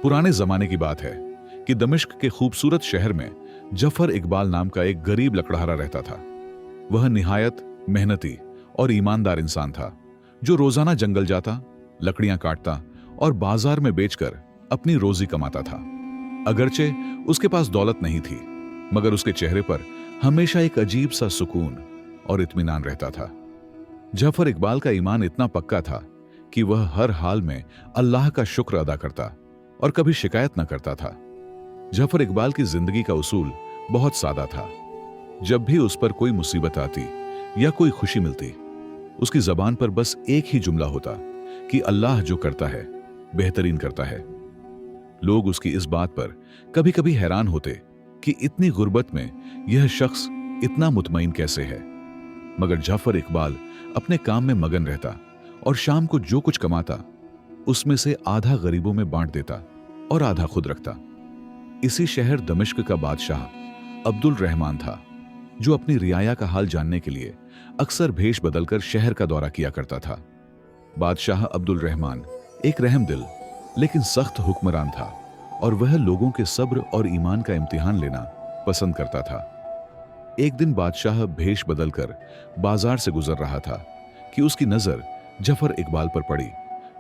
पुराने जमाने की बात है कि दमिश्क के खूबसूरत शहर में जफर इकबाल नाम का एक गरीब लकड़हारा रहता था। वह निहायत मेहनती और ईमानदार इंसान था, जो रोजाना जंगल जाता, लकड़ियां काटता और बाजार में बेचकर अपनी रोजी कमाता था। अगरचे उसके पास दौलत नहीं थी, मगर उसके चेहरे पर हमेशा एक अजीब सा सुकून और इत्मीनान रहता था। जफर इकबाल का ईमान इतना पक्का था कि वह हर हाल में अल्लाह का शुक्र अदा करता और कभी शिकायत न करता था। जफर इकबाल की जिंदगी का उसूल बहुत सादा था। जब भी उस पर कोई मुसीबत आती या कोई खुशी मिलती, उसकी जबान पर बस एक ही जुमला होता कि अल्लाह जो करता है बेहतरीन करता है। लोग उसकी इस बात पर कभी कभी हैरान होते कि इतनी गुर्बत में यह शख्स इतना मुतमईन कैसे है। मगर जफर इकबाल अपने काम में मगन रहता और शाम को जो कुछ कमाता उसमें से आधा गरीबों में बांट देता और आधा खुद रखता। इसी शहर दमिश्क का बादशाह अब्दुल रहमान था, जो अपनी रियाया का हाल जानने के लिए अक्सर भेष बदलकर शहर का दौरा किया करता था। बादशाह अब्दुल रहमान एक रहमदिल लेकिन सख्त हुक्मरान था और वह लोगों के सब्र और ईमान का इम्तिहान लेना पसंद करता था। एक दिन बादशाह भेष बदलकर बाजार से गुजर रहा था कि उसकी नजर जफर इकबाल पर पड़ी,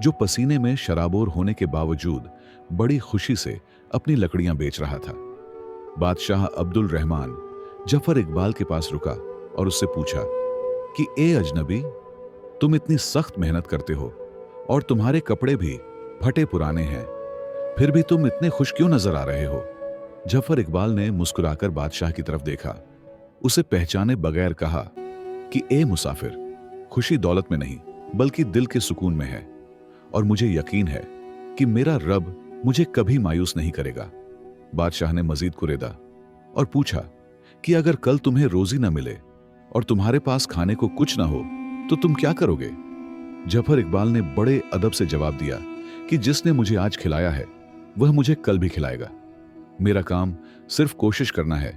जो पसीने में शराबोर होने के बावजूद बड़ी खुशी से अपनी लकड़ियां बेच रहा था। बादशाह अब्दुल रहमान जफर इकबाल के पास रुका और उससे पूछा कि ए अजनबी, तुम इतनी सख्त मेहनत करते हो और तुम्हारे कपड़े भी फटे पुराने हैं, फिर भी तुम इतने खुश क्यों नजर आ रहे हो? जफर इकबाल ने मुस्कुराकर बादशाह की तरफ देखा, उसे पहचाने बगैर कहा कि ए मुसाफिर, खुशी दौलत में नहीं बल्कि दिल के सुकून में है, और मुझे यकीन है कि मेरा रब मुझे कभी मायूस नहीं करेगा। बादशाह ने मजीद कुरेदा और पूछा कि अगर कल तुम्हें रोजी न मिले और तुम्हारे पास खाने को कुछ ना हो तो तुम क्या करोगे? जफर इकबाल ने बड़े अदब से जवाब दिया कि जिसने मुझे आज खिलाया है वह मुझे कल भी खिलाएगा। मेरा काम सिर्फ कोशिश करना है,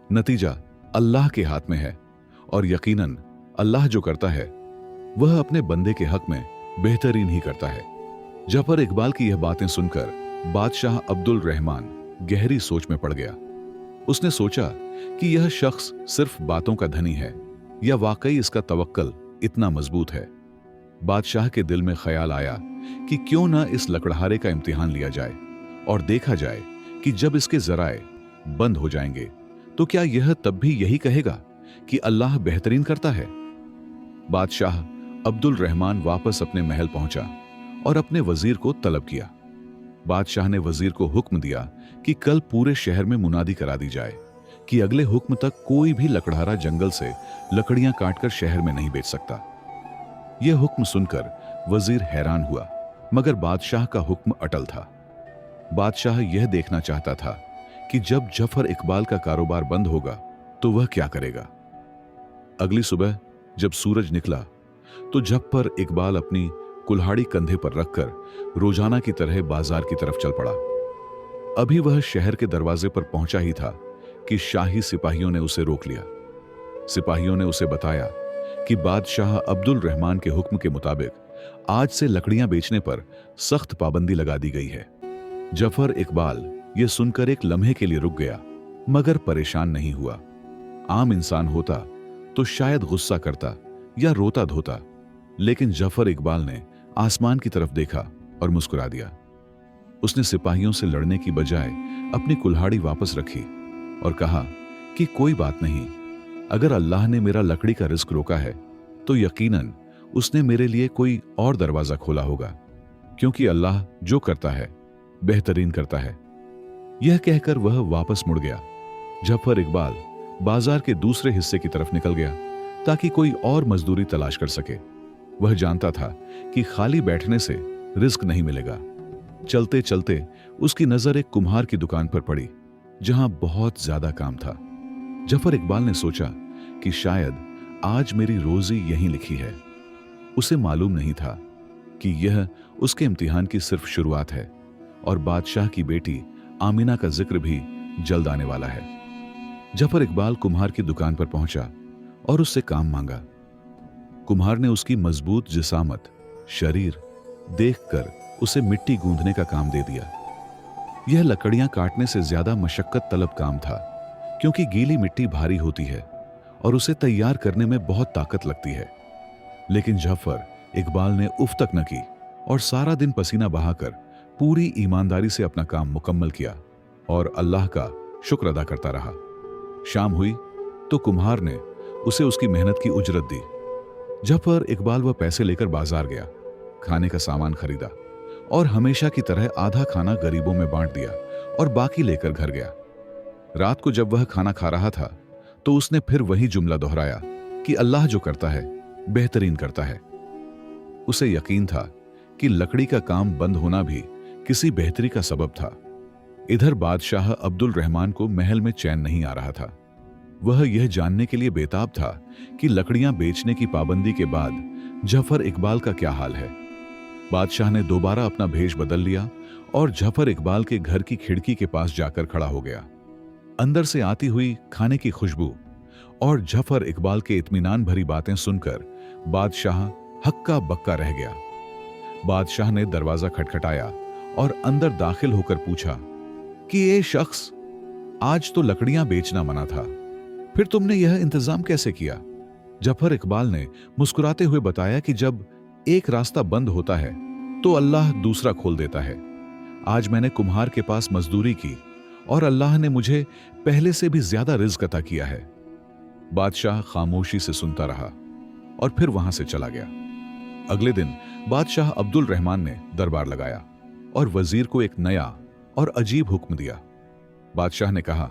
नतीजा अल्लाह के हाथ में है, और यकीनन अल्लाह जो करता है वह अपने बंदे के हक में बेहतरीन ही करता है। जफर इकबाल की यह बातें सुनकर बादशाह अब्दुल रहमान गहरी सोच में पड़ गया। उसने सोचा कि यह शख्स सिर्फ बातों का धनी है या वाकई इसका तवक्कल इतना मजबूत है। बादशाह के दिल में ख्याल आया कि क्यों ना इस लकड़हारे का इम्तिहान लिया जाए और देखा जाए कि जब इसके जराए बंद हो जाएंगे तो क्या यह तब भी यही कहेगा कि अल्लाह बेहतरीन करता है। बादशाह अब्दुल रहमान वापस अपने महल पहुंचा और अपने वजीर को तलब किया। बादशाह ने वजीर को हुक्म दिया कि कल पूरे शहर में मुनादी करा दी जाए कि अगले हुक्म तक कोई भी लकड़हारा जंगल से लकड़ियां काटकर शहर में नहीं बेच सकता। यह हुक्म सुनकर वजीर हैरान हुआ, मगर बादशाह का हुक्म अटल था। बादशाह यह देखना चाहता था कि जब जफर इकबाल का कारोबार बंद होगा तो वह क्या करेगा। अगली सुबह जब सूरज निकला तो जफर इकबाल अपनी कुल्हाड़ी कंधे पर रखकर रोजाना की तरह बाजार की तरफ चल पड़ा। अभी वह शहर के दरवाजे पर पहुंचा ही था कि शाही सिपाहियों ने उसे रोक लिया। सिपाहियों ने उसे बताया कि बादशाह अब्दुल रहमान के हुक्म के मुताबिक आज से लकड़ियां बेचने पर सख्त पाबंदी लगा दी गई है। जफर इकबाल यह सुनकर एक लम्हे के लिए रुक गया, मगर परेशान नहीं हुआ। आम इंसान होता तो शायद गुस्सा करता या रोता धोता, लेकिन जफर इकबाल ने आसमान की तरफ देखा और मुस्कुरा दिया। उसने सिपाहियों से लड़ने की बजाय अपनी कुल्हाड़ी वापस रखी और कहा कि कोई बात नहीं, अगर अल्लाह ने मेरा लकड़ी का रिस्क रोका है तो यकीनन उसने मेरे लिए कोई और दरवाजा खोला होगा, क्योंकि अल्लाह जो करता है बेहतरीन करता है। यह कहकर वह वापस मुड़ गया। जफर इकबाल बाजार के दूसरे हिस्से की तरफ निकल गया ताकि कोई और मजदूरी तलाश कर सके। वह जानता था कि खाली बैठने से रिस्क नहीं मिलेगा। चलते चलते उसकी नजर एक कुम्हार की दुकान पर पड़ी, जहां बहुत ज्यादा काम था। जफर इकबाल ने सोचा कि शायद आज मेरी रोजी यहीं लिखी है। उसे मालूम नहीं था कि यह उसके इम्तिहान की सिर्फ शुरुआत है और बादशाह की बेटी आमिना का जिक्र भी जल्द आने वाला है। जफर इकबाल कुम्हार की दुकान पर पहुंचा और उससे काम मांगा। कुम्हार ने उसकी मजबूत जिसामत, शरीर देखकर उसे मिट्टी गूंथने का काम दे दिया। यह लकड़ियां काटने से ज्यादा मशक्कत तलब काम था, क्योंकि गीली मिट्टी भारी होती है और उसे तैयार करने में बहुत ताकत लगती है। लेकिन जफर इकबाल ने उफ तक न की और सारा दिन पसीना बहाकर पूरी ईमानदारी से अपना काम मुकम्मल किया और अल्लाह का शुक्र अदा करता रहा। शाम हुई तो कुम्हार ने उसे उसकी मेहनत की उजरत दी। जफर इकबाल वह पैसे लेकर बाजार गया, खाने का सामान खरीदा और हमेशा की तरह आधा खाना गरीबों में बांट दिया और बाकी लेकर घर गया। रात को जब वह खाना खा रहा था तो उसने फिर वही जुमला दोहराया कि अल्लाह जो करता है बेहतरीन करता है। उसे यकीन था कि लकड़ी का काम बंद होना भी किसी बेहतरी का सबब था। इधर बादशाह अब्दुल रहमान को महल में चैन नहीं आ रहा था। वह यह जानने के लिए बेताब था कि लकड़ियां बेचने की पाबंदी के बाद जफर इकबाल का क्या हाल है। बादशाह ने दोबारा अपना भेष बदल लिया और जफर इकबाल के घर की खिड़की के पास जाकर खड़ा हो गया। अंदर से आती हुई खाने की खुशबू और जफर इकबाल के इत्मीनान भरी बातें सुनकर बादशाह हक्का बक्का रह गया। बादशाह ने दरवाजा खटखटाया और अंदर दाखिल होकर पूछा कि ये शख्स, आज तो लकड़ियां बेचना मना था, फिर तुमने यह इंतजाम कैसे किया? जफर इकबाल ने मुस्कुराते हुए बताया कि जब एक रास्ता बंद होता है तो अल्लाह दूसरा खोल देता है। आज मैंने कुम्हार के पास मजदूरी की और अल्लाह ने मुझे पहले से भी ज्यादा रिज़्क अता किया है। बादशाह खामोशी से सुनता रहा और फिर वहां से चला गया। अगले दिन बादशाह अब्दुल रहमान ने दरबार लगाया और वजीर को एक नया और अजीब हुक्म दिया। बादशाह ने कहा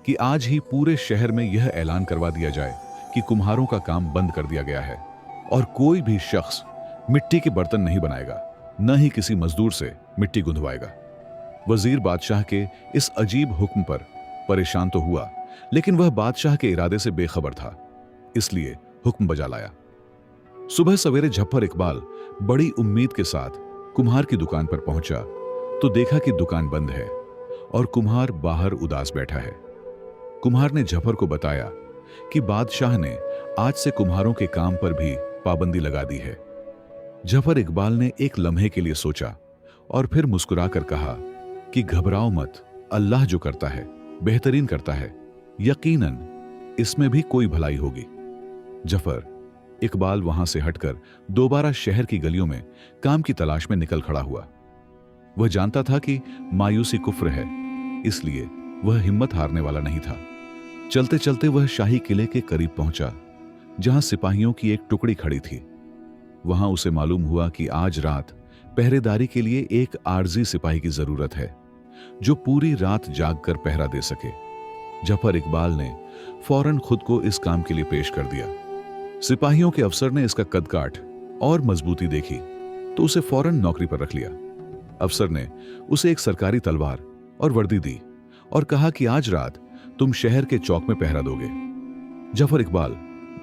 कि आज ही पूरे शहर में यह ऐलान करवा दिया जाए कि कुम्हारों का काम बंद कर दिया गया है और कोई भी शख्स मिट्टी के बर्तन नहीं बनाएगा, न ही किसी मजदूर से मिट्टी गुंधवाएगा। वजीर बादशाह के इस अजीब हुक्म पर परेशान तो हुआ, लेकिन वह बादशाह के इरादे से बेखबर था, इसलिए हुक्म बजा लाया। सुबह सवेरे जफर इकबाल बड़ी उम्मीद के साथ कुम्हार की दुकान पर पहुंचा तो देखा कि दुकान बंद है और कुम्हार बाहर उदास बैठा है। कुम्हार ने जफर को बताया कि बादशाह ने आज से कुम्हारों के काम पर भी पाबंदी लगा दी है। जफर इकबाल ने एक लम्हे के लिए सोचा और फिर मुस्कुराकर कहा कि घबराओ मत, अल्लाह जो करता है बेहतरीन करता है, यकीनन इसमें भी कोई भलाई होगी। जफर इकबाल वहां से हटकर दोबारा शहर की गलियों में काम की तलाश में निकल खड़ा हुआ। वह जानता था कि मायूसी कुफ्र है, इसलिए वह हिम्मत हारने वाला नहीं था। चलते चलते वह शाही किले के करीब पहुंचा, जहां सिपाहियों की एक टुकड़ी खड़ी थी। वहां उसे मालूम हुआ कि आज रात पहरेदारी के लिए एक आरजी सिपाही की जरूरत है, जो पूरी रात जागकर पहरा दे सके। जफर इकबाल ने फौरन खुद को इस काम के लिए पेश कर दिया। सिपाहियों के अफसर ने इसका कद काठ और मजबूती देखी तो उसे फौरन नौकरी पर रख लिया। अफसर ने उसे एक सरकारी तलवार और वर्दी दी और कहा कि आज रात तुम शहर के चौक में पहरा दोगे। जफर इकबाल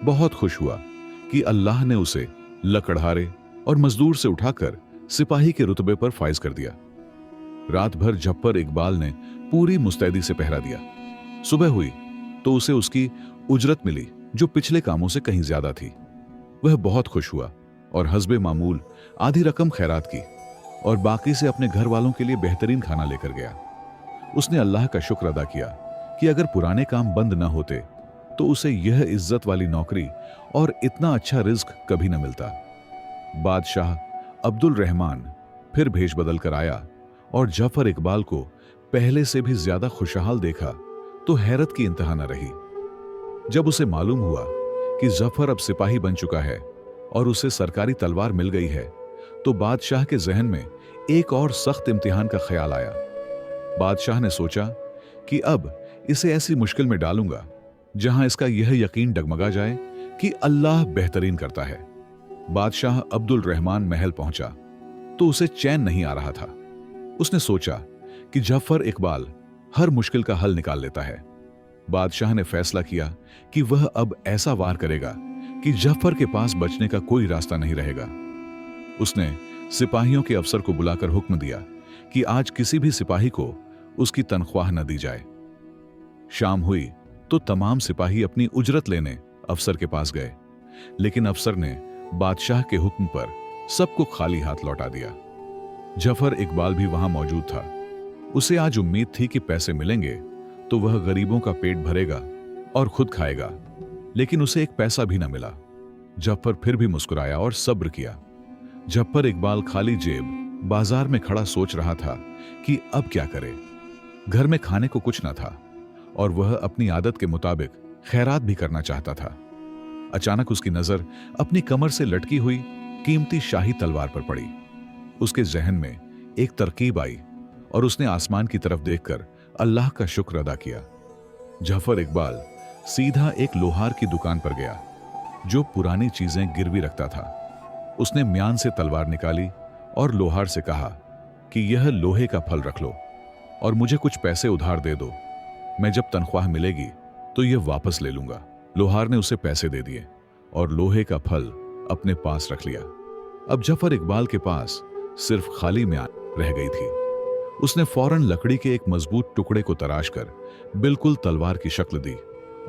बहुत खुश हुआ कि अल्लाह ने उसे लकड़हारे और मजदूर से उठाकर सिपाही के रुतबे पर फाइज कर दिया। रात भर जफर इकबाल ने पूरी मुस्तैदी से पहरा दिया। सुबह हुई तो उसे उसकी उजरत मिली, जो पिछले कामों से कहीं ज्यादा थी। वह बहुत खुश हुआ और हस्बे मामूल आधी रकम खैरात की और बाकी से अपने घर वालों के लिए बेहतरीन खाना लेकर गया। उसने अल्लाह का शुक्र अदा किया कि अगर पुराने काम बंद न होते तो उसे यह इज्जत वाली नौकरी और इतना अच्छा रिज्क कभी न मिलता। बादशाह अब्दुल रहमान फिर भेष बदल कर आया और जफर इकबाल को पहले से भी ज्यादा खुशहाल देखा तो हैरत की इंतहा न रही। जब उसे मालूम हुआ कि जफर अब सिपाही बन चुका है और उसे सरकारी तलवार मिल गई है, तो बादशाह के जहन में एक और सख्त इम्तिहान का ख्याल आया। बादशाह ने सोचा कि अब इसे ऐसी मुश्किल में डालूंगा जहां इसका यह यकीन डगमगा जाए कि अल्लाह बेहतरीन करता है। बादशाह अब्दुल रहमान महल पहुंचा तो उसे चैन नहीं आ रहा था। उसने सोचा कि जफर इकबाल हर मुश्किल का हल निकाल लेता है। बादशाह ने फैसला किया कि वह अब ऐसा वार करेगा कि जफर के पास बचने का कोई रास्ता नहीं रहेगा। उसने सिपाहियों के अफसर को बुलाकर हुक्म दिया कि आज किसी भी सिपाही को उसकी तनख्वाह न दी जाए। शाम हुई तो तमाम सिपाही अपनी उजरत लेने अफसर के पास गए, लेकिन अफसर ने बादशाह के हुक्म पर सबको खाली हाथ लौटा दिया। जफर इकबाल भी वहां मौजूद था। उसे आज उम्मीद थी कि पैसे मिलेंगे तो वह गरीबों का पेट भरेगा और खुद खाएगा, लेकिन उसे एक पैसा भी न मिला। जफर फिर भी मुस्कुराया और सब्र किया। जफर इकबाल खाली जेब बाजार में खड़ा सोच रहा था कि अब क्या करे। घर में खाने को कुछ न था और वह अपनी आदत के मुताबिक खैरात भी करना चाहता था। अचानक उसकी नजर अपनी कमर से लटकी हुई कीमती शाही तलवार पर पड़ी। उसके जहन में एक तरकीब आई और उसने आसमान की तरफ देखकर अल्लाह का शुक्र अदा किया। जफर इकबाल सीधा एक लोहार की दुकान पर गया जो पुरानी चीजें गिरवी रखता था। उसने म्यान से तलवार निकाली और लोहार से कहा कि यह लोहे का फल रख लो और मुझे कुछ पैसे उधार दे दो। मैं जब तनख्वाह मिलेगी तो यह वापस ले लूंगा। लोहार ने उसे पैसे दे दिए और लोहे का फल अपने पास रख लिया। अब जफर इकबाल के पास सिर्फ खाली म्यान रह गई थी। उसने फौरन लकड़ी के एक मजबूत टुकड़े को तराश कर बिल्कुल तलवार की शक्ल दी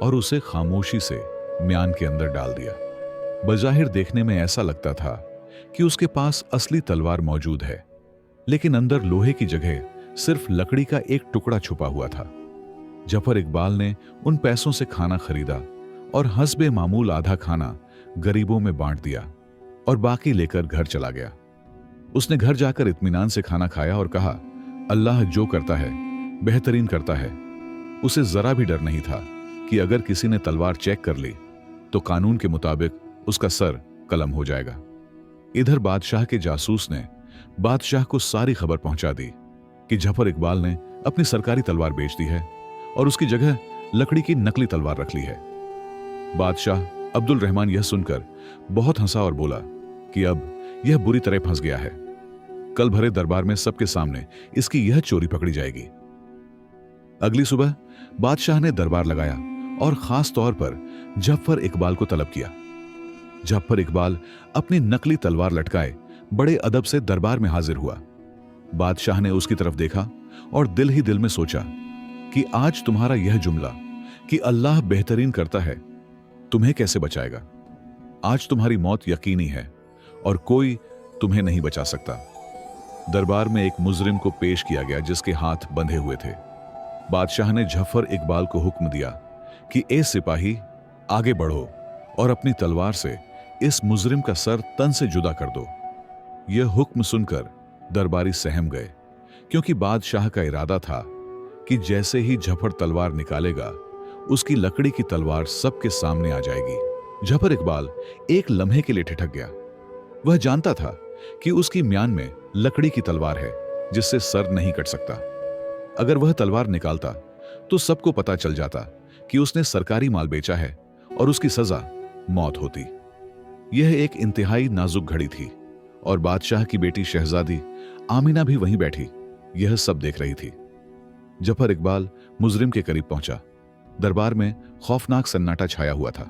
और उसे खामोशी से म्यान के अंदर डाल दिया। बजाहिर देखने में ऐसा लगता था कि उसके पास असली तलवार मौजूद है, लेकिन अंदर लोहे की जगह सिर्फ लकड़ी का एक टुकड़ा छुपा हुआ था। जफर इकबाल ने उन पैसों से खाना खरीदा और हस्बे मामूल आधा खाना गरीबों में बांट दिया और बाकी लेकर घर चला गया। उसने घर जाकर इत्मीनान से खाना खाया और कहा, अल्लाह जो करता है बेहतरीन करता है। उसे जरा भी डर नहीं था कि अगर किसी ने तलवार चेक कर ली तो कानून के मुताबिक उसका सर कलम हो जाएगा। इधर बादशाह के जासूस ने बादशाह को सारी खबर पहुंचा दी कि जफर इकबाल ने अपनी सरकारी तलवार बेच दी है और उसकी जगह लकड़ी की नकली तलवार रख ली है। बादशाह अब्दुल रहमान यह सुनकर बहुत हंसा और बोला कि अब यह बुरी तरह फंस गया है। कल भरे दरबार में सबके सामने इसकी यह चोरी पकड़ी जाएगी। अगली सुबह बादशाह ने दरबार लगाया और खास तौर पर जफर इकबाल को तलब किया। जफर इकबाल अपनी नकली तलवार लटकाए बड़े अदब से दरबार में हाजिर हुआ। बादशाह ने उसकी तरफ देखा और दिल ही दिल में सोचा कि आज तुम्हारा यह जुमला कि अल्लाह बेहतरीन करता है तुम्हें कैसे बचाएगा। आज तुम्हारी मौत यकीनी है और कोई तुम्हें नहीं बचा सकता। दरबार में एक मुजरिम को पेश किया गया जिसके हाथ बंधे हुए थे। बादशाह ने जफर इकबाल को हुक्म दिया कि ए सिपाही, आगे बढ़ो और अपनी तलवार से इस मुजरिम का सर तन से जुदा कर दो। यह हुक्म सुनकर दरबारी सहम गए, क्योंकि बादशाह का इरादा था कि जैसे ही जफर तलवार निकालेगा उसकी लकड़ी की तलवार सबके सामने आ जाएगी। जफर इकबाल एक लम्हे के लिए ठिठक गया। वह जानता था कि उसकी म्यान में लकड़ी की तलवार है जिससे सर नहीं कट सकता। अगर वह तलवार निकालता तो सबको पता चल जाता कि उसने सरकारी माल बेचा है और उसकी सजा मौत होती। यह एक इंतहाई नाजुक घड़ी थी और बादशाह की बेटी शहजादी आमिना भी वहीं बैठी यह सब देख रही थी। जफर इकबाल मुजरिम के करीब पहुंचा। दरबार में खौफनाक सन्नाटा छाया हुआ था।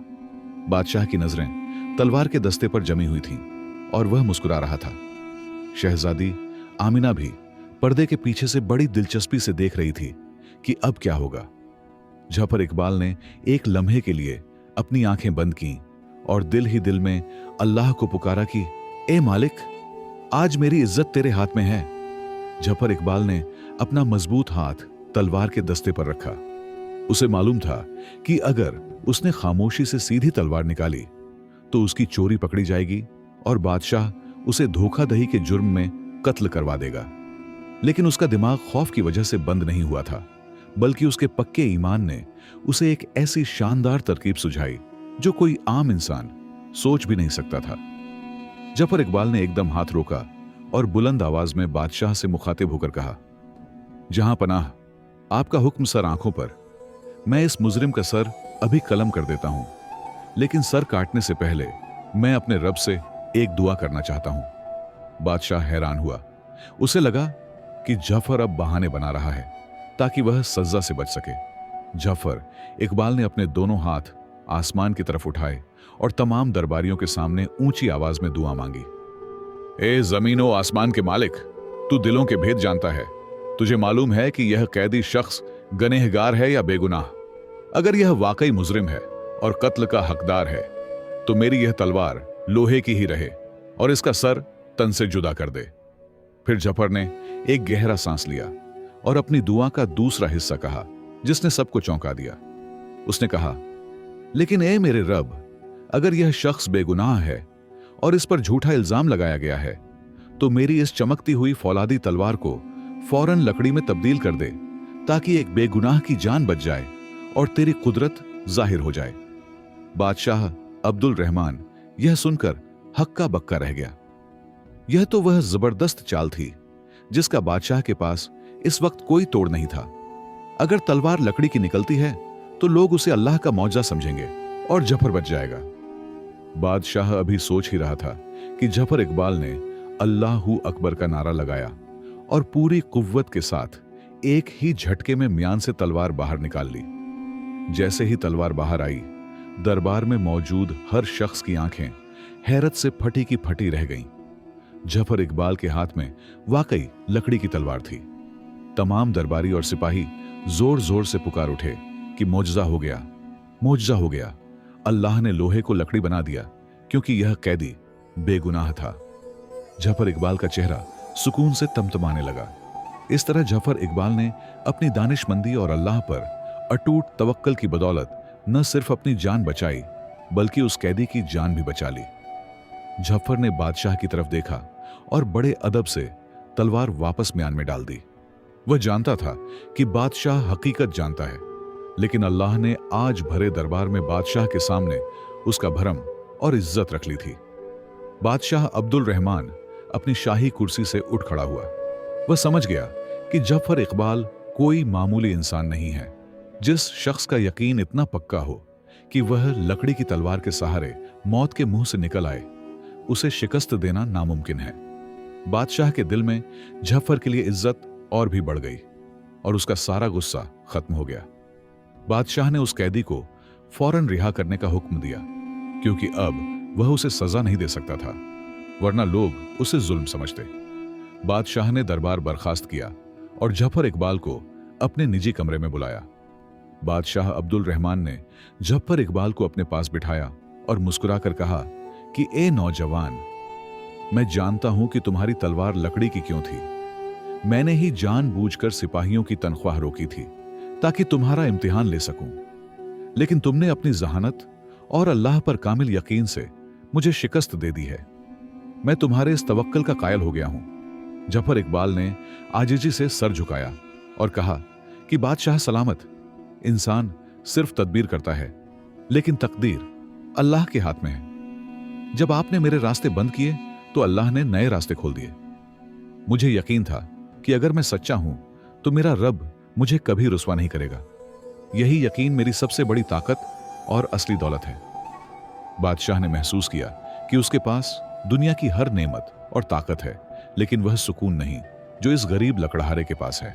बादशाह की नजरें तलवार के दस्ते पर जमी हुई थीं और वह मुस्कुरा रहा था। शहजादी आमिना भी पर्दे के पीछे से बड़ी दिलचस्पी से देख रही थी कि अब क्या होगा। जफर इकबाल ने एक लम्हे के लिए अपनी आंखें बंद की और दिल ही दिल में अल्लाह को पुकारा कि ए मालिक, आज मेरी इज्जत तेरे हाथ में है। जफर इकबाल ने अपना मजबूत हाथ तलवार के दस्ते पर रखा। उसे मालूम था कि अगर उसने खामोशी से सीधी तलवार निकाली तो उसकी चोरी पकड़ी जाएगी और बादशाह उसे धोखाधड़ी के जुर्म में कत्ल करवा देगा। लेकिन उसका दिमाग खौफ की वजह से बंद नहीं हुआ था, बल्कि उसके पक्के ईमान ने उसे एक ऐसी शानदार तरकीब सुझाई जो कोई आम इंसान सोच भी नहीं सकता था। जफर इकबाल ने एकदम हाथ रोका और बुलंद आवाज में बादशाह से मुखातिब होकर कहा, जहां पनाह, आपका हुक्म सर आंखों पर। मैं इस मुजरिम का सर अभी कलम कर देता हूं, लेकिन सर काटने से पहले मैं अपने रब से एक दुआ करना चाहता हूं। बादशाह हैरान हुआ। उसे लगा कि जफर अब बहाने बना रहा है ताकि वह सजा से बच सके। जफर इकबाल ने अपने दोनों हाथ आसमान की तरफ उठाए और तमाम दरबारियों के सामने ऊंची आवाज में दुआ मांगी। ए जमीनो आसमान के मालिक, तू दिलों के भेद जानता है। तुझे मालूम है कि यह कैदी शख्स गनेहगार है या बेगुनाह। अगर यह वाकई मुजरिम है और कत्ल का हकदार है तो मेरी यह तलवार लोहे की ही रहे और इसका सर तन से जुदा कर दे। फिर जफर ने एक गहरा सांस लिया और अपनी दुआ का दूसरा हिस्सा कहा, जिसने सबको चौंका दिया। उसने कहा, लेकिन ए मेरे रब, अगर यह शख्स बेगुनाह है और इस पर झूठा इल्जाम लगाया गया है, तो मेरी इस चमकती हुई फौलादी तलवार को फौरन लकड़ी में तब्दील कर दे, ताकि एक बेगुनाह की जान बच जाए और तेरी कुदरत जाहिर हो जाए। बादशाह अब्दुल रहमान यह सुनकर हक्का बक्का रह गया। यह तो वह जबरदस्त चाल थी जिसका बादशाह के पास इस वक्त कोई तोड़ नहीं था। अगर तलवार लकड़ी की निकलती है तो लोग उसे अल्लाह का मौजा समझेंगे और जफर बच जाएगा। बादशाह अभी सोच ही रहा था कि जफर इकबाल ने अल्लाहू अकबर का नारा लगाया और पूरी कुव्वत के साथ एक ही झटके में म्यान से तलवार बाहर निकाल ली। जैसे ही तलवार बाहर आई, दरबार में मौजूद हर शख्स की आंखें हैरत से फटी की फटी रह गईं। जफर इकबाल के हाथ में वाकई लकड़ी की तलवार थी। तमाम दरबारी और सिपाही जोर जोर से पुकार उठे कि मौजज़ा हो गया, मौजज़ा हो गया। अल्लाह ने लोहे को लकड़ी बना दिया, क्योंकि यह कैदी बेगुनाह था। जफर इकबाल का चेहरा सुकून से तमतमाने लगा। इस तरह जफर इकबाल ने अपनी दानिशमंदी और अल्लाह पर अटूट तवक्कल की बदौलत न सिर्फ अपनी जान बचाई, बल्कि उस कैदी की जान भी बचा ली। जफर ने बादशाह की तरफ देखा और बड़े अदब से तलवार वापस म्यान में डाल दी। वह जानता था कि बादशाह हकीकत जानता है, लेकिन अल्लाह ने आज भरे दरबार में बादशाह के सामने उसका भरम और इज्जत रख ली थी। बादशाह अब्दुल रहमान अपनी शाही कुर्सी से उठ खड़ा हुआ। वह समझ गया कि जफर इकबाल कोई मामूली इंसान नहीं है। जिस शख्स का यकीन इतना पक्का हो कि वह लकड़ी की तलवार के सहारे मौत के मुंह से निकल आए, उसे शिकस्त देना नामुमकिन है। बादशाह के दिल में जफर के लिए इज्जत और भी बढ़ गई और उसका सारा गुस्सा खत्म हो गया। बादशाह ने उस कैदी को फौरन रिहा करने का हुक्म दिया, क्योंकि अब वह उसे सजा नहीं दे सकता था, वरना लोग उसे जुल्म समझते। बादशाह ने दरबार बर्खास्त किया और जफर इकबाल को अपने निजी कमरे में बुलाया। बादशाह अब्दुल रहमान ने जफर इकबाल को अपने पास बिठाया और मुस्कुराकर कहा कि ए नौजवान, मैं जानता हूं कि तुम्हारी तलवार लकड़ी की क्यों थी। मैंने ही जानबूझकर सिपाहियों की तनख्वाह रोकी थी ताकि तुम्हारा इम्तिहान ले सकूं, लेकिन तुमने अपनी जहानत और अल्लाह पर कामिल यकीन से मुझे शिकस्त दे दी है। मैं तुम्हारे इस तवक्कल का कायल हो गया हूं। जफर इकबाल ने आजिजी से सर झुकाया और कहा कि बादशाह सलामत, इंसान सिर्फ तदबीर करता है, लेकिन तकदीर अल्लाह के हाथ में है। जब आपने मेरे रास्ते बंद किए तो अल्लाह ने नए रास्ते खोल दिए। मुझे यकीन था कि अगर मैं सच्चा हूं तो मेरा रब मुझे कभी रुस्वा नहीं करेगा। यही यकीन मेरी सबसे बड़ी ताकत और असली दौलत है। बादशाह ने महसूस किया कि उसके पास दुनिया की हर नेमत और ताकत है, लेकिन वह सुकून नहीं जो इस गरीब लकड़हारे के पास है।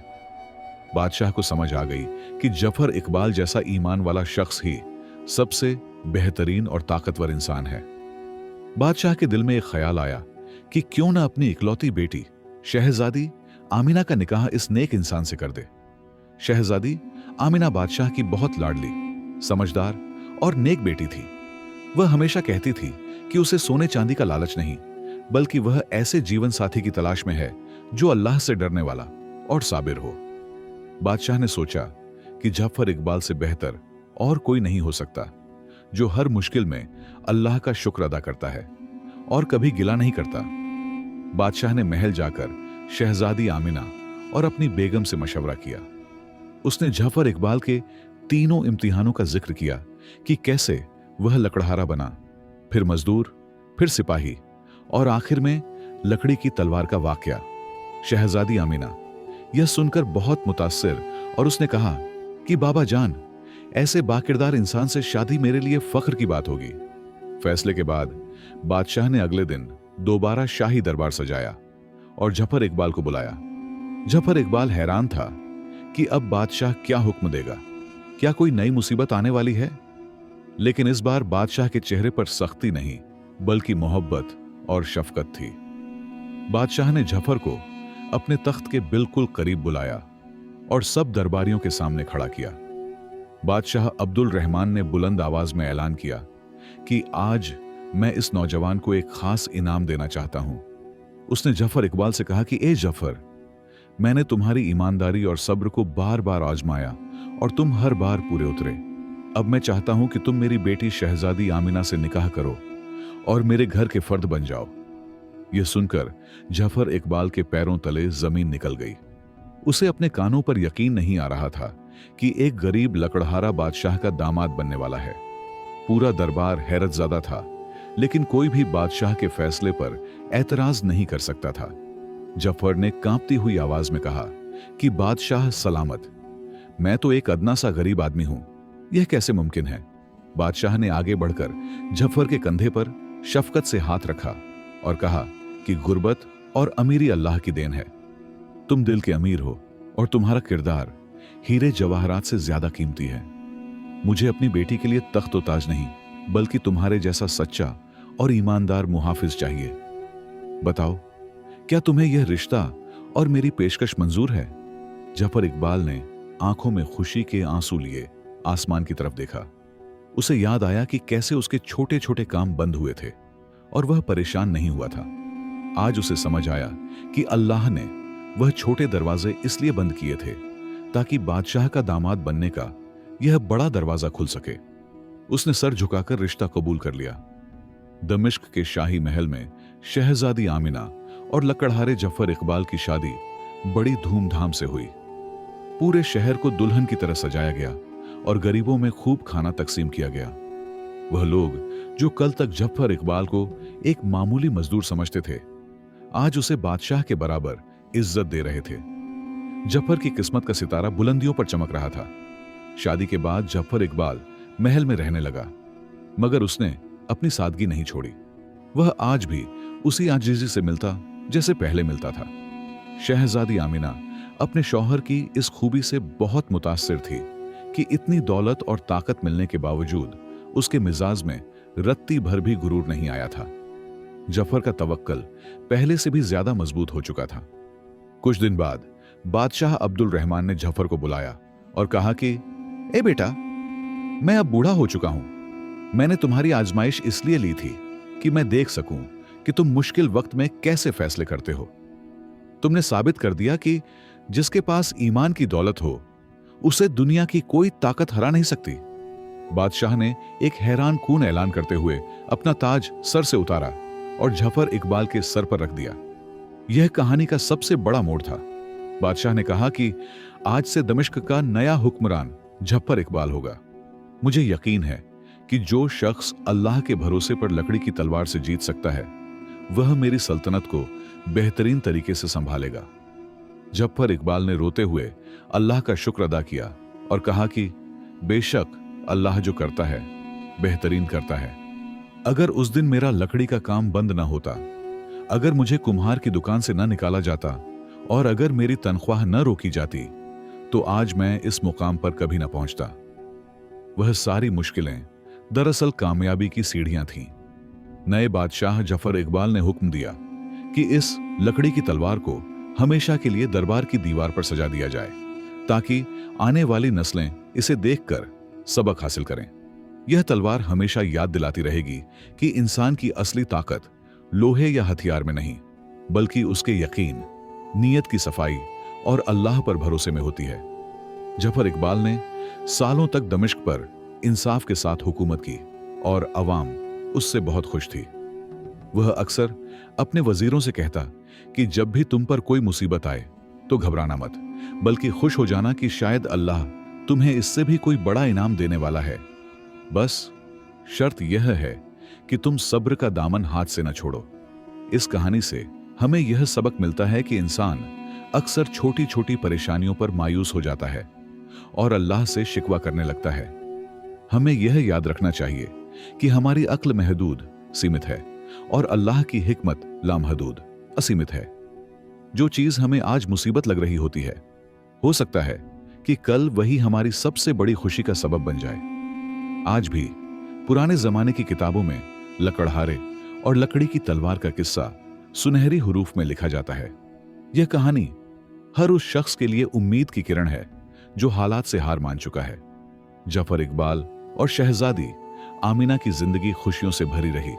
बादशाह को समझ आ गई कि जफर इकबाल जैसा ईमान वाला शख्स ही सबसे बेहतरीन और ताकतवर इंसान है। बादशाह के दिल में एक ख्याल आया कि क्यों ना अपनी इकलौती बेटी शहजादी आमिना का निकाह इस नेक इंसान से कर दे। शहजादी आमिना बादशाह की बहुत लाडली, समझदार और नेक बेटी थी। वह हमेशा कहती थी कि उसे सोने चांदी का लालच नहीं, बल्कि वह ऐसे जीवन साथी की तलाश में है जो अल्लाह से डरने वाला और साबिर हो। बादशाह ने सोचा कि जफर इकबाल से बेहतर और कोई नहीं हो सकता, जो हर मुश्किल में अल्लाह का शुक्र अदा करता है और कभी गिला नहीं करता। बादशाह ने महल जाकर शहजादी आमिना और अपनी बेगम से मशवरा किया। उसने जफर इकबाल के तीनों इम्तिहानों का जिक्र किया कि कैसे वह लकड़हारा बना, फिर मजदूर, फिर सिपाही और आखिर में लकड़ी की तलवार का वाकया। शहजादी आमिना यह सुनकर बहुत मुतासिर और उसने कहा कि बाबा जान, ऐसे बाकिरदार इंसान से शादी मेरे लिए फख्र की बात होगी। फैसले के बाद बादशाह ने अगले दिन दोबारा शाही दरबार सजाया और जफर इकबाल को बुलाया। जफर इकबाल हैरान था कि अब बादशाह क्या हुक्म देगा, क्या कोई नई मुसीबत आने वाली है। लेकिन इस बार बादशाह के चेहरे पर सख्ती नहीं, बल्कि मोहब्बत और शफकत थी। बादशाह ने जफर को अपने तख्त के बिल्कुल करीब बुलाया और सब दरबारियों के सामने खड़ा किया। बादशाह अब्दुल रहमान ने बुलंद आवाज में ऐलान किया कि आज मैं इस नौजवान को एक खास इनाम देना चाहता हूं। उसने जफर इकबाल से कहा कि ए जफर, मैंने तुम्हारी ईमानदारी और सब्र को बार बार आजमाया और तुम हर बार पूरे उतरे। अब मैं चाहता हूं कि तुम मेरी बेटी शहजादी आमिना से निकाह करो और मेरे घर के फर्द बन जाओ। यह सुनकर जफर इकबाल के पैरों तले जमीन निकल गई। उसे अपने कानों पर यकीन नहीं आ रहा था कि एक गरीब लकड़हारा बादशाह का दामाद बनने वाला है। पूरा दरबार हैरतज़दा था, लेकिन कोई भी बादशाह के फैसले पर एतराज नहीं कर सकता था। जफर ने कांपती हुई आवाज में कहा कि बादशाह सलामत, मैं तो एक अदना सा गरीब आदमी हूं, यह कैसे मुमकिन है? बादशाह ने आगे बढ़कर जफर के कंधे पर शफकत से हाथ रखा और कहा कि गुर्बत और अमीरी अल्लाह की देन है। तुम दिल के अमीर हो और तुम्हारा किरदार हीरे जवाहरात से ज्यादा कीमती है। मुझे अपनी बेटी के लिए तख्त व ताज नहीं, बल्कि तुम्हारे जैसा सच्चा और ईमानदार मुहाफिज चाहिए। बताओ, क्या तुम्हें यह रिश्ता और मेरी पेशकश मंजूर है? जफर इकबाल ने आंखों में खुशी के आंसू लिए आसमान की तरफ देखा। उसे याद आया कि कैसे उसके छोटे छोटे काम बंद हुए थे और वह परेशान नहीं हुआ था। आज उसे समझ आया कि अल्लाह ने वह छोटे दरवाजे इसलिए बंद किए थे ताकि बादशाह का दामाद बनने का यह बड़ा दरवाजा खुल सके। उसने सर झुकाकर रिश्ता कबूल कर लिया। दमिश्क के शाही महल में शहजादी आमिना और लकड़हारे जफर इकबाल की शादी बड़ी धूमधाम से हुई। पूरे शहर को दुल्हन की तरह सजाया गया और गरीबों में खूब खाना तकसीम किया गया। वह लोग जो कल तक जफर इकबाल को एक मामूली मजदूर समझते थे, आज उसे बादशाह के बराबर इज्जत दे रहे थे। जफर की किस्मत का सितारा बुलंदियों पर चमक रहा था। शादी के बाद जफर इकबाल महल में रहने लगा, मगर उसने अपनी सादगी नहीं छोड़ी। वह आज भी उसी आजीजी से मिलता जैसे पहले मिलता था। शहजादी आमिना अपने शौहर की इस खूबी से बहुत मुतासिर थी कि इतनी दौलत और ताकत मिलने के बावजूद उसके मिजाज में रत्ती भर भी गुरूर नहीं आया था। जफर का तवक्कल पहले से भी ज्यादा मजबूत हो चुका था। कुछ दिन बाद बादशाह अब्दुल रहमान ने जफर को बुलाया और कहा कि ए बेटा, मैं अब बूढ़ा हो चुका हूं। मैंने तुम्हारी आजमाइश इसलिए ली थी कि मैं देख सकूं कि तुम मुश्किल वक्त में कैसे फैसले करते हो। तुमने साबित कर दिया कि जिसके पास ईमान की दौलत हो उसे दुनिया की कोई ताकत हरा नहीं सकती। बादशाह ने एक हैरान कून ऐलान करते हुए अपना ताज सर से उतारा और जफर इकबाल के सर पर रख दिया। यह कहानी का सबसे बड़ा मोड़ था। बादशाह ने कहा कि आज से दमिश्क का नया हुक्मरान जफर इकबाल होगा। मुझे यकीन है कि जो शख्स अल्लाह के भरोसे पर लकड़ी की तलवार से जीत सकता है, वह मेरी सल्तनत को बेहतरीन तरीके से संभालेगा। जफर इकबाल ने रोते हुए अल्लाह का शुक्र अदा किया और कहा कि बेशक अल्लाह जो करता है बेहतरीन करता है। अगर उस दिन मेरा लकड़ी का काम बंद ना होता, अगर मुझे कुम्हार की दुकान से न निकाला जाता और अगर मेरी तनख्वाह न रोकी जाती, तो आज मैं इस मुकाम पर कभी न पहुंचता। वह सारी मुश्किलें दरअसल कामयाबी की सीढ़ियां थीं। नए बादशाह जफर इकबाल ने हुक्म दिया कि इस लकड़ी की तलवार को हमेशा के लिए दरबार की दीवार पर सजा दिया जाए, ताकि आने वाली नस्लें इसे देखकर सबक हासिल करें। यह तलवार हमेशा याद दिलाती रहेगी कि इंसान की असली ताकत लोहे या हथियार में नहीं, बल्कि उसके यकीन, नीयत की सफाई और अल्लाह पर भरोसे में होती है। जफर इकबाल ने सालों तक दमिश्क पर इंसाफ के साथ हुकूमत की और अवाम उससे बहुत खुश थी। वह अक्सर अपने वजीरों से कहता कि जब भी तुम पर कोई मुसीबत आए तो घबराना मत, बल्कि खुश हो जाना कि शायद अल्लाह तुम्हें इससे भी कोई बड़ा इनाम देने वाला है। बस शर्त यह है कि तुम सब्र का दामन हाथ से न छोड़ो। इस कहानी से हमें यह सबक मिलता है कि इंसान अक्सर छोटी छोटी परेशानियों पर मायूस हो जाता है और अल्लाह से शिकवा करने लगता है। हमें यह याद रखना चाहिए कि हमारी अक्ल महदूद सीमित है और अल्लाह की हिकमत लामहदूद असीमित है। जो चीज हमें आज मुसीबत लग रही होती है, हो सकता है कि कल वही हमारी सबसे बड़ी खुशी का सबब बन जाए। आज भी पुराने जमाने की किताबों में लकड़हारे और लकड़ी की तलवार का किस्सा सुनहरी हुरूफ में लिखा जाता है। यह कहानी हर उस शख्स के लिए उम्मीद की किरण है जो हालात से हार मान चुका है। जफर इकबाल और शहजादी आमिना की जिंदगी खुशियों से भरी रही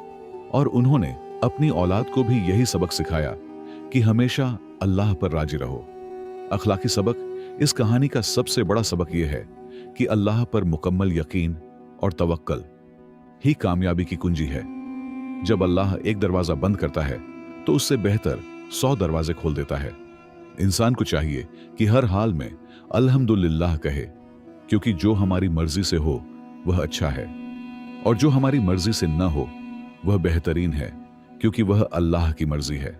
और उन्होंने अपनी औलाद को भी यही सबक सिखाया कि हमेशा अल्लाह पर राजी रहो। अखलाकी सबक, इस कहानी का सबसे बड़ा सबक यह है कि अल्लाह पर मुकम्मल यकीन और तवक्कल ही कामयाबी की कुंजी है। जब अल्लाह एक दरवाजा बंद करता है तो उससे बेहतर 100 दरवाजे खोल देता है। इंसान को चाहिए कि हर हाल में अल्हम्दुलिल्लाह कहे, क्योंकि जो हमारी मर्जी से हो वह अच्छा है और जो हमारी मर्जी से न हो वह बेहतरीन है, क्योंकि वह अल्लाह की मर्जी है।